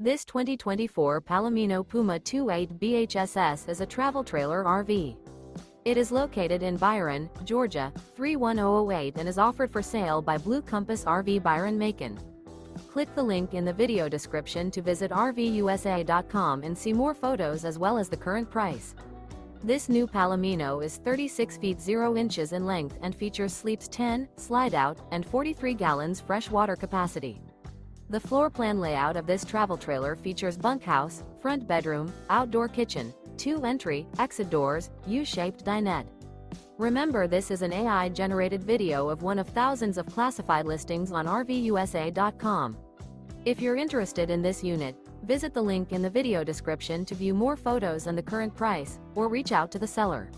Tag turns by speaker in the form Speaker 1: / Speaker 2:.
Speaker 1: This 2024 Palomino Puma 28 BHSS is a travel trailer RV. It is located in Byron, Georgia, 31008 and is offered for sale by Blue Compass RV Byron-Macon. Click the link in the video description to visit RVUSA.com and see more photos as well as the current price. This new Palomino is 36 feet 0 inches in length and features sleeps 10, slide-out, and 43 gallons fresh water capacity. The floor plan layout of this travel trailer features bunkhouse, front bedroom, outdoor kitchen, 2 entry, exit doors, U-shaped dinette. Remember, this is an AI-generated video of one of thousands of classified listings on RVUSA.com. If you're interested in this unit, visit the link in the video description to view more photos and the current price, or reach out to the seller.